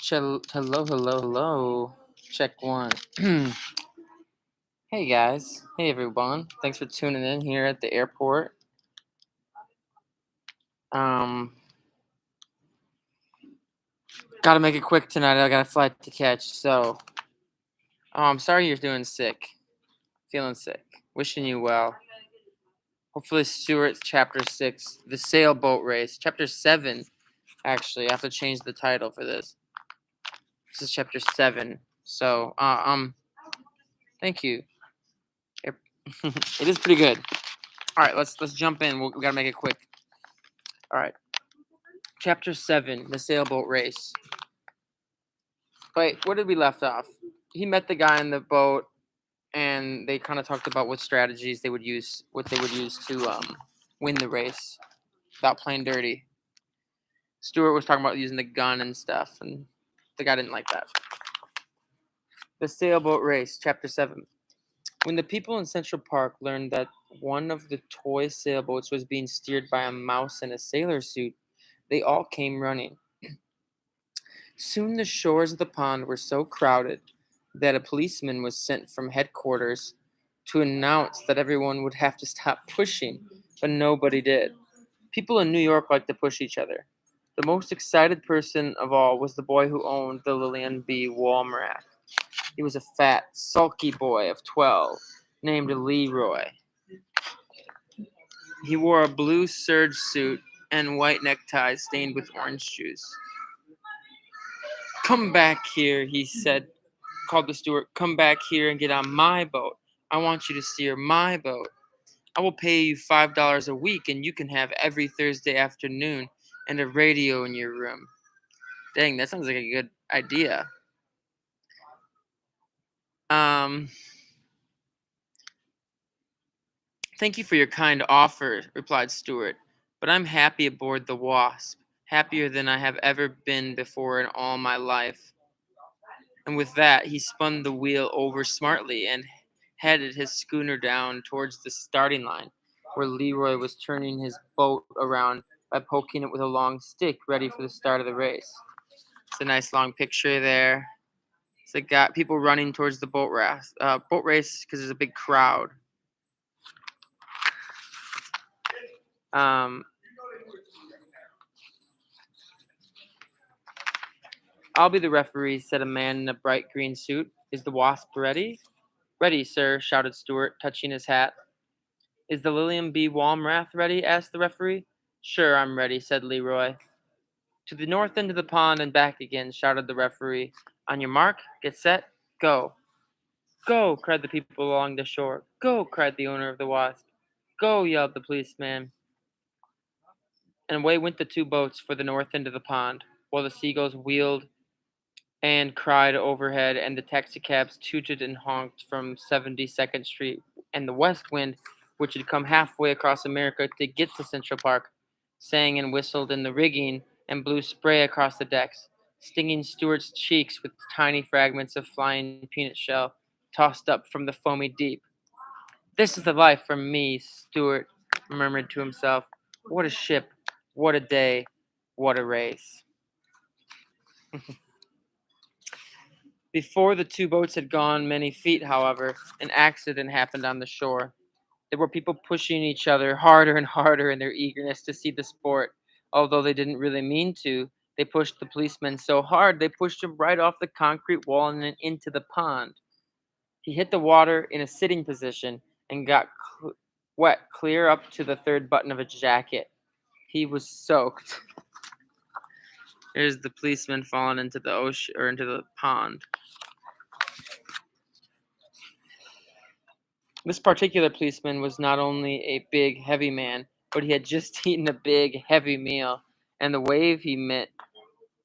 Hello. Check one. Hey guys. Hey everyone. Thanks for tuning in here at the airport. Um, Gotta make it quick tonight. I got a flight to catch. I'm sorry you're doing sick. Feeling sick. Wishing you well. Hopefully, Stuart, chapter 6, the sailboat race. Chapter 7, actually. I have to change the title for this. This is chapter 7. Thank you. It is pretty good. All right, let's jump in. We gotta make it quick. All right. Chapter 7, the sailboat race. Wait, where did we left off? He met the guy in the boat, and they kind of talked about what strategies they would use, to win the race without playing dirty. Stuart was talking about using the gun and stuff, and the guy didn't like that. The sailboat race, chapter 7. When the people in Central Park learned that one of the toy sailboats was being steered by a mouse in a sailor suit, they all came running. Soon the shores of the pond were so crowded that a policeman was sent from headquarters to announce that everyone would have to stop pushing, but nobody did. People in New York like to push each other. The most excited person of all was the boy who owned the Lillian B. Walmrath. He was a fat, sulky boy of 12 named Leroy. He wore a blue serge suit and white necktie stained with orange juice. "Come back here," he said, called the steward. "Come back here and get on my boat. I want you to steer my boat. I will pay you $5 a week, and you can have every Thursday afternoon and a radio in your room." Dang, that sounds like a good idea. Thank you for your kind offer, replied Stuart, but I'm happy aboard the Wasp, happier than I have ever been before in all my life. And with that, he spun the wheel over smartly and headed his schooner down towards the starting line, where Leroy was turning his boat around by poking it with a long stick, ready for the start of the race. It's a nice long picture there. It's like got people running towards the boat race because there's a big crowd. "I'll be the referee," said a man in a bright green suit. "Is the Wasp ready?" "Ready, sir," shouted Stuart, touching his hat. "Is the Lillian B. Walmrath ready?" asked the referee. "Sure, I'm ready," said Leroy. "To the north end of the pond and back again," shouted the referee. "On your mark, get set, go." "Go!" cried the people along the shore. "Go!" cried the owner of the Wasp. "Go!" yelled the policeman. And away went the two boats for the north end of the pond, while the seagulls wheeled and cried overhead, and the taxicabs tooted and honked from 72nd Street, and the west wind, which had come halfway across America to get to Central Park, sang and whistled in the rigging and blew spray across the decks, stinging Stuart's cheeks with tiny fragments of flying peanut shell tossed up from the foamy deep. "This is the life for me," Stuart murmured to himself. "What a ship, what a day, what a race." Before the two boats had gone many feet, however, an accident happened on the shore. There were people pushing each other harder and harder in their eagerness to see the sport. Although they didn't really mean to, they pushed the policeman so hard they pushed him right off the concrete wall and into the pond. He hit the water in a sitting position and got wet clear up to the third button of his jacket. He was soaked. There's the policeman falling into the ocean or into the pond. This particular policeman was not only a big, heavy man, but he had just eaten a big, heavy meal, and the wave he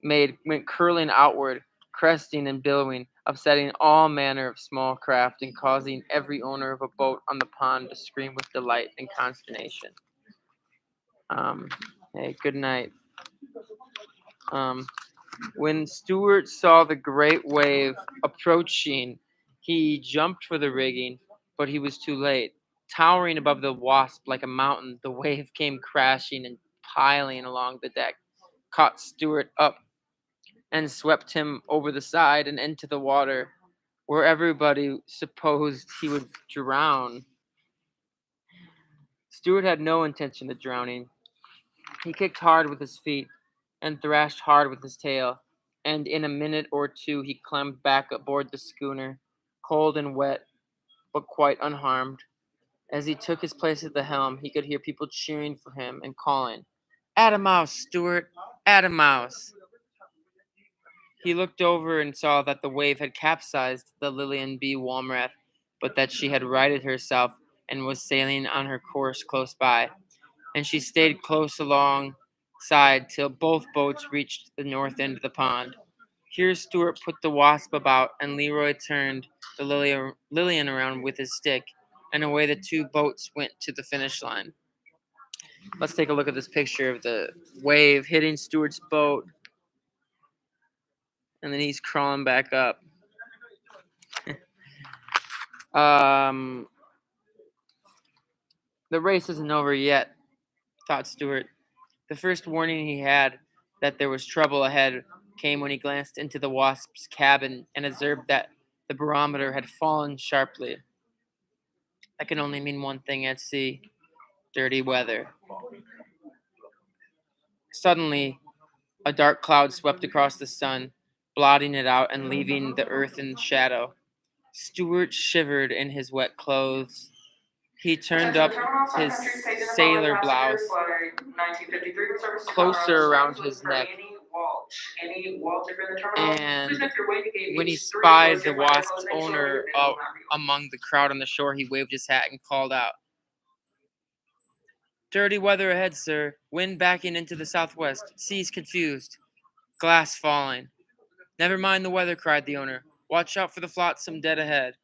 went curling outward, cresting and billowing, upsetting all manner of small craft and causing every owner of a boat on the pond to scream with delight and consternation. Hey, good night. When Stuart saw the great wave approaching, he jumped for the rigging, but he was too late. Towering above the Wasp like a mountain, the wave came crashing and piling along the deck, caught Stuart up, and swept him over the side and into the water, where everybody supposed he would drown. Stuart had no intention of drowning. He kicked hard with his feet and thrashed hard with his tail, and in a minute or two he climbed back aboard the schooner, cold and wet, but quite unharmed. As he took his place at the helm, he could hear people cheering for him and calling, "Add a mouse, Stuart! Add a mouse!" He looked over and saw that the wave had capsized the Lillian B. Walmrath, but that she had righted herself and was sailing on her course close by, and she stayed close alongside till both boats reached the north end of the pond. Here Stuart put the Wasp about, and Leroy turned the Lillian around with his stick, and away the two boats went to the finish line. Let's take a look at this picture of the wave hitting Stuart's boat, and then he's crawling back up. The race isn't over yet, thought Stuart. The first warning he had that there was trouble ahead came when he glanced into the Wasp's cabin and observed that the barometer had fallen sharply. That can only mean one thing at sea: dirty weather. Suddenly, a dark cloud swept across the sun, blotting it out and leaving the earth in shadow. Stuart shivered in his wet clothes. He turned up his sailor blouse closer around his neck, and when he spied the Wasp's owner among the crowd on the shore, he waved his hat and called out, "Dirty weather ahead, sir. Wind backing into the southwest. Seas confused. Glass falling." "Never mind the weather," cried the owner. "Watch out for the flotsam dead ahead."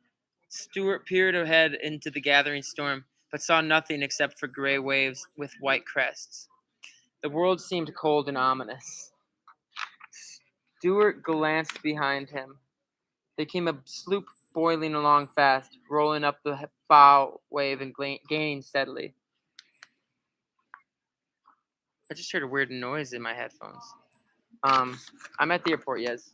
Stuart peered ahead into the gathering storm, but saw nothing except for gray waves with white crests. The world seemed cold and ominous. Stuart glanced behind him. There came a sloop boiling along fast, rolling up the bow wave and gaining steadily. I just heard a weird noise in my headphones. I'm at the airport, yes.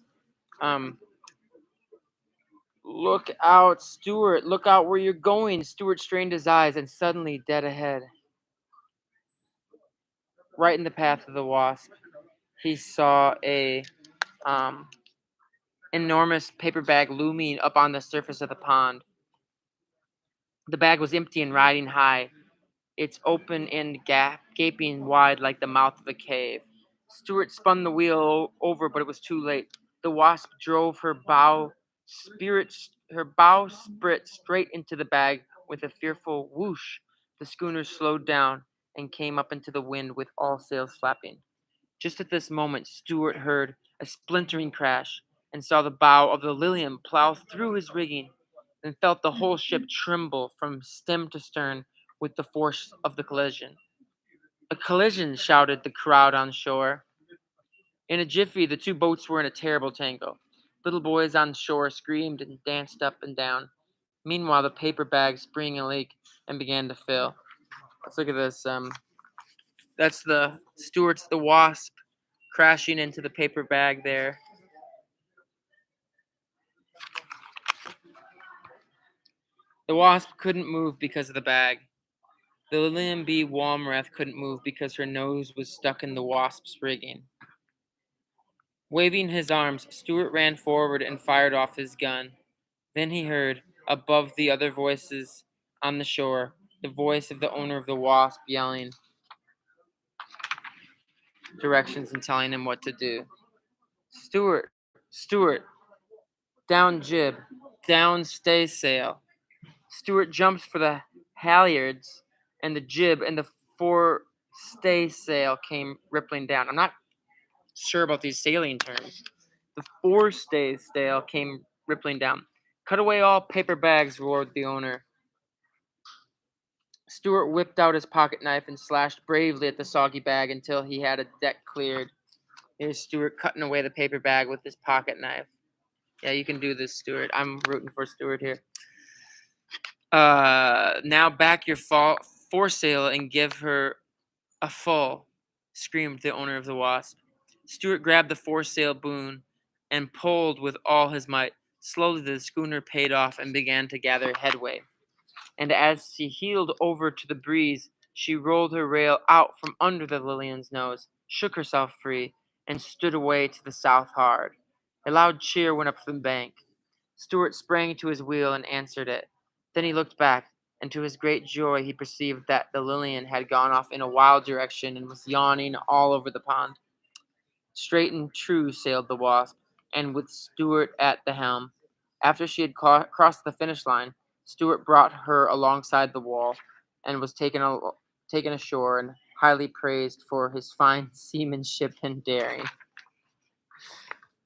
"Look out, Stuart! Look out where you're going!" Stuart strained his eyes, and suddenly, dead ahead, right in the path of the Wasp, he saw a enormous paper bag looming up on the surface of the pond. The bag was empty and riding high, its open end gaping wide like the mouth of a cave. Stuart spun the wheel over, but it was too late. The Wasp drove her bowsprit straight into the bag with a fearful whoosh. The schooner slowed down and came up into the wind with all sails flapping. Just at this moment, Stuart heard a splintering crash and saw the bow of the Lilium plow through his rigging, and felt the whole ship tremble from stem to stern with the force of the collision. "A collision!" shouted the crowd on shore. In a jiffy, the two boats were in a terrible tangle. Little boys on shore screamed and danced up and down. Meanwhile, the paper bag sprang a leak and began to fill. Let's look at this. That's the Stuart's the Wasp crashing into the paper bag there. The Wasp couldn't move because of the bag. The Lillian B. Walmrath couldn't move because her nose was stuck in the Wasp's rigging. Waving his arms, Stuart ran forward and fired off his gun. Then he heard, above the other voices on the shore, the voice of the owner of the Wasp yelling directions and telling him what to do. "Stuart, Stuart, down jib, down staysail." Stuart jumped for the halyards and the jib, and the fore staysail came rippling down. I'm not sure about these sailing terms. The fore staysail came rippling down. "Cut away all paper bags," roared the owner. Stuart whipped out his pocket knife and slashed bravely at the soggy bag until he had a deck cleared. Here's Stuart cutting away the paper bag with his pocket knife. Yeah, you can do this, Stuart. I'm rooting for Stuart here. "Now back your foresail and give her a full," screamed the owner of the Wasp. Stuart grabbed the foresail boom and pulled with all his might. Slowly the schooner paid off and began to gather headway. And as she heeled over to the breeze, she rolled her rail out from under the Lillian's nose, shook herself free, and stood away to the south hard. A loud cheer went up from the bank. Stuart sprang to his wheel and answered it. Then he looked back, and to his great joy he perceived that the Lillian had gone off in a wild direction and was yawning all over the pond. Straight and true sailed the Wasp, and with Stuart at the helm. After she had crossed the finish line, Stuart brought her alongside the wall, and was taken ashore and highly praised for his fine seamanship and daring.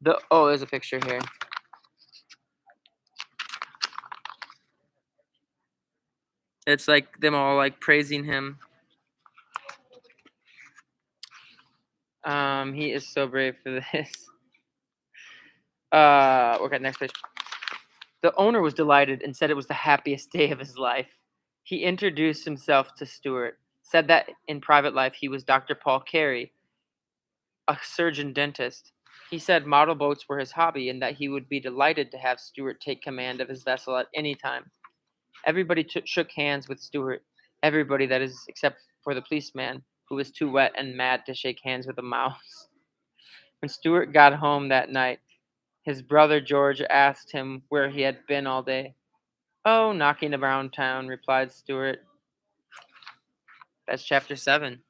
There's a picture here. It's like them all like praising him. He is so brave for this. Okay, next page. The owner was delighted and said it was the happiest day of his life. He introduced himself to Stuart, said that in private life he was Dr. Paul Carey, a surgeon dentist. He said model boats were his hobby and that he would be delighted to have Stuart take command of his vessel at any time. Everybody shook hands with Stuart. Everybody, that is, except for the policeman, who was too wet and mad to shake hands with a mouse. When Stuart got home that night, his brother George asked him where he had been all day. "Oh, knocking around town," replied Stuart. That's chapter 7.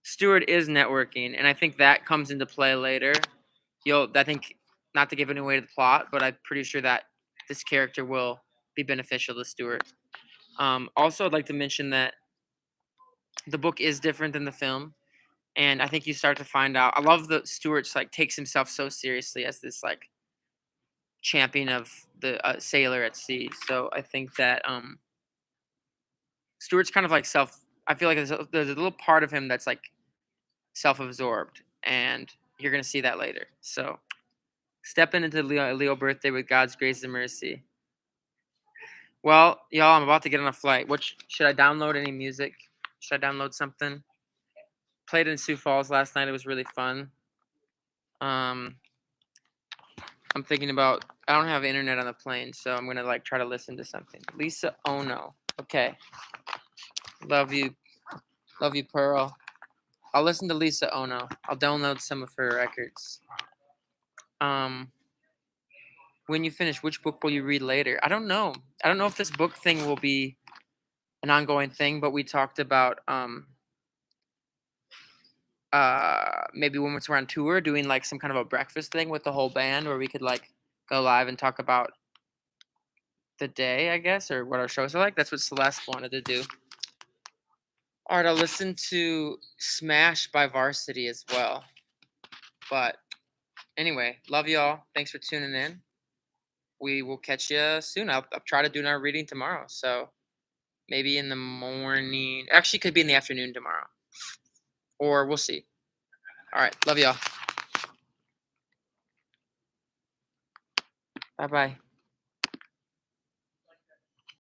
Stuart is networking, and I think that comes into play later. I think, not to give any away to the plot, but I'm pretty sure that this character will be beneficial to Stuart. Also, I'd like to mention that the book is different than the film, and I think you start to find out. I love that Stuart's like takes himself so seriously as this like champion of the sailor at sea. So I think that Stuart's kind of like I feel like there's a little part of him that's like self-absorbed, and you're gonna see that later. So stepping into Leo birthday with God's grace and mercy. Well, y'all, I'm about to get on a flight. Should I download any music? Should I download something? Played in Sioux Falls last night. It was really fun. I'm thinking about. I don't have internet on the plane, so I'm gonna like try to listen to something. Lisa Ono. Okay. Love you, Pearl. I'll listen to Lisa Ono. I'll download some of her records. When you finish, which book will you read later? I don't know. I don't know if this book thing will be an ongoing thing, but we talked about maybe when we're on tour doing like some kind of a breakfast thing with the whole band where we could like go live and talk about the day, I guess, or what our shows are like. That's what Celeste wanted to do. All right, I'll listen to Smash by Varsity as well. But anyway, love y'all. Thanks for tuning in. We will catch you soon. I'll try to do another reading tomorrow. So maybe in the morning. Actually, could be in the afternoon tomorrow. Or we'll see. All right. Love y'all. Bye-bye.